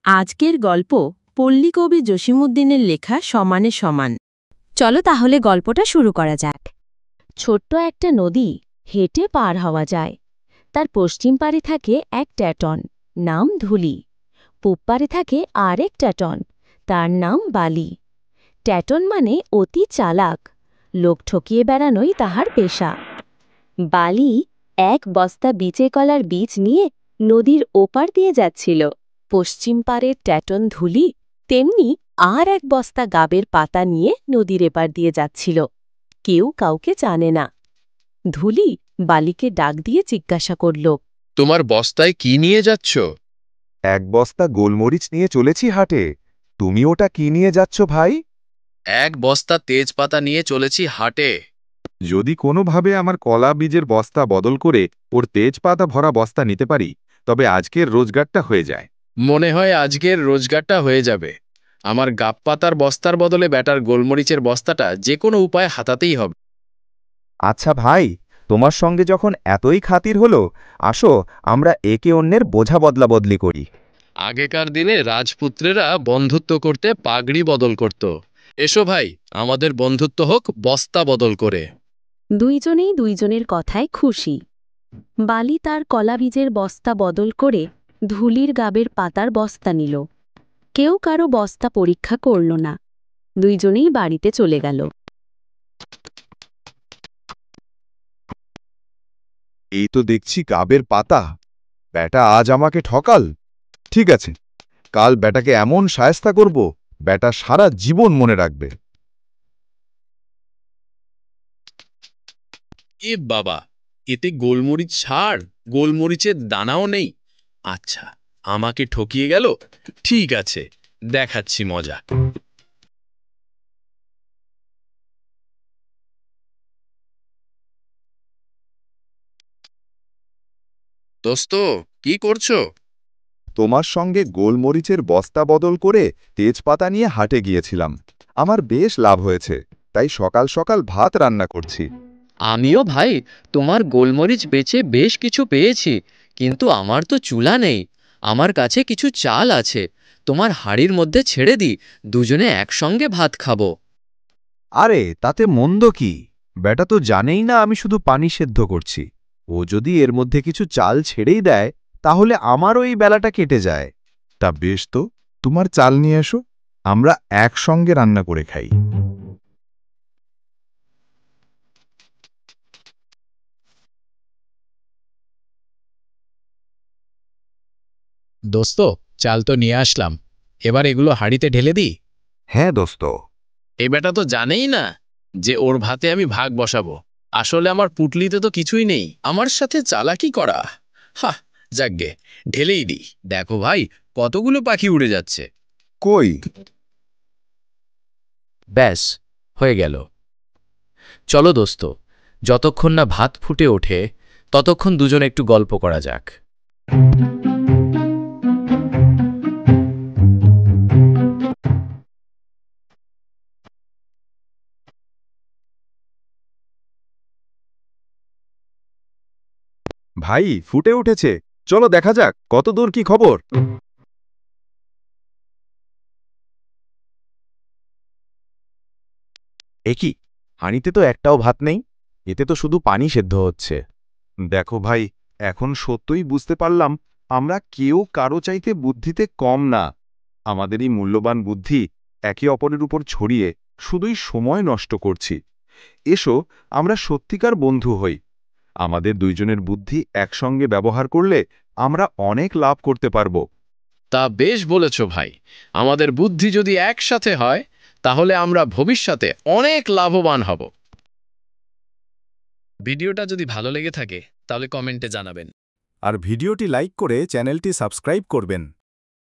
আজকের গল্প পল্লীকবি জসিমউদ্দিনের লেখা সমানে সমান। চলো তাহলে গল্পটা শুরু করা যাক। ছোট্ট একটা নদী, হেঁটে পার হওয়া যায়। তার পশ্চিম পারে থাকে এক ট্যাটন, নাম ধুলি। পূব পারে থাকে আরেক ট্যাটন, তার নাম বালি। ট্যাটন মানে অতি চালাক, লোক ঠকিয়ে বেড়ানোই তাহার পেশা। বালি এক বস্তা বিচে কলার বীজ নিয়ে নদীর ওপার দিয়ে যাচ্ছিল। পশ্চিম পারের ট্যাটন ধুলি তেমনি আর এক বস্তা গাবের পাতা নিয়ে নদীর এপার দিয়ে যাচ্ছিল। কেউ কাউকে জানে না। ধুলি বালিকে ডাক দিয়ে জিজ্ঞাসা করল, তোমার বস্তায় কি নিয়ে যাচ্ছ? এক বস্তা গোলমরিচ নিয়ে চলেছি হাটে। তুমি ওটা কি নিয়ে যাচ্ছ ভাই? এক বস্তা তেজপাতা নিয়ে চলেছি হাটে। যদি কোনোভাবে আমার কলা বীজের বস্তা বদল করে ওর তেজপাতা ভরা বস্তা নিতে পারি, তবে আজকের রোজগারটা হয়ে যায়। মনে হয় আজকের রোজগারটা হয়ে যাবে। আমার গাব পাতার বস্তার বদলে ব্যাটার গোলমরিচের বস্তাটা যে কোনো উপায়ে হাতাতেই হবে। আচ্ছা ভাই, তোমার সঙ্গে যখন এতই খাতির হলো, আসো আমরা একে অন্যের বোঝা বদলা বদলি করি। আগেকার দিনে রাজপুত্রেরা বন্ধুত্ব করতে পাগড়ি বদল করত। এসো ভাই, আমাদের বন্ধুত্ব হোক বস্তা বদল করে। দুইজনেই দুইজনের কথায় খুশি। বালি তার কলা বীজের বস্তা বদল করে ধুলির গাবের পাতার বস্তা নিল। কেউ কারো বস্তা পরীক্ষা করল না। দুইজনেই বাড়িতে চলে গেল। এই তো দেখছি গাবের পাতা। ব্যাটা আজ আমাকে ঠকাল। ঠিক আছে, কাল ব্যাটাকে এমন শায়েস্তা করব, ব্যাটা সারা জীবন মনে রাখবে। এ বাবা, এতে গোলমরিচ ছাড়, গোলমরিচের দানাও নেই। আচ্ছা, আমাকে ঠকিয়ে গেল। ঠিক আছে, দেখাচ্ছি মজা। দোস্ত, কি করছো? তোমার সঙ্গে গোলমরিচের বস্তা বদল করে তেজপাতা নিয়ে হাটে গিয়েছিলাম। আমার বেশ লাভ হয়েছে, তাই সকাল সকাল ভাত রান্না করছি। আমিও ভাই তোমার গোলমরিচ বেচে বেশ কিছু পেয়েছি, কিন্তু আমার তো চুলা নেই। আমার কাছে কিছু চাল আছে, তোমার হাঁড়ির মধ্যে ছেড়ে দিই, দুজনে একসঙ্গে ভাত খাবো। আরে তাতে মন্দ কি? ব্যাটা তো জানেই না আমি শুধু পানি সেদ্ধ করছি। ও যদি এর মধ্যে কিছু চাল ছেড়েই দেয়, তাহলে আমারও এই বেলাটা কেটে যায়। তা বেশ তো, তোমার চাল নিয়ে এসো, আমরা একসঙ্গে রান্না করে খাই। দোস্ত, চাল তো নিয়ে আসলাম, এবার এগুলো হাঁড়িতে ঢেলে দিই। হ্যাঁ দোস্ত। এই বেটা তো জানেই না যে ওর ভাতে আমি ভাগ বসাবো। আসলে আমার পুটলিতে তো কিছুই নেই, আমার সাথে চালাকি করা। হা, যাকগে, ঢেলেই দিই। দেখো ভাই, কতগুলো পাখি উড়ে যাচ্ছে। কই? ব্যাস, হয়ে গেল। চলো দোস্ত, যতক্ষণ না ভাত ফুটে ওঠে ততক্ষণ দুজন একটু গল্প করা যাক। ভাই, ফুটে উঠেছে, চলো দেখা যাক কত দূর কি খবর। একি, হাঁড়িতে তো একটাও ভাত নেই, এতে তো শুধু পানি সেদ্ধ হচ্ছে। দেখো ভাই, এখন সত্যই বুঝতে পারলাম আমরা কেউ কারো চাইতে বুদ্ধিতে কম না। আমাদের এই মূল্যবান বুদ্ধি একে অপরের উপর ছড়িয়ে শুধুই সময় নষ্ট করছি। এসো আমরা সত্যিকার বন্ধু হই। আমাদের দুইজনের বুদ্ধি একসঙ্গে ব্যবহার করলে আমরা অনেক লাভ করতে পারব। তা বেশ বলেছ ভাই, আমাদের বুদ্ধি যদি একসাথে হয় তাহলে আমরা ভবিষ্যতে অনেক লাভবান হব। ভিডিওটা যদি ভালো লেগে থাকে তাহলে কমেন্টে জানাবেন। আর ভিডিওটি লাইক করে চ্যানেলটি সাবস্ক্রাইব করবেন।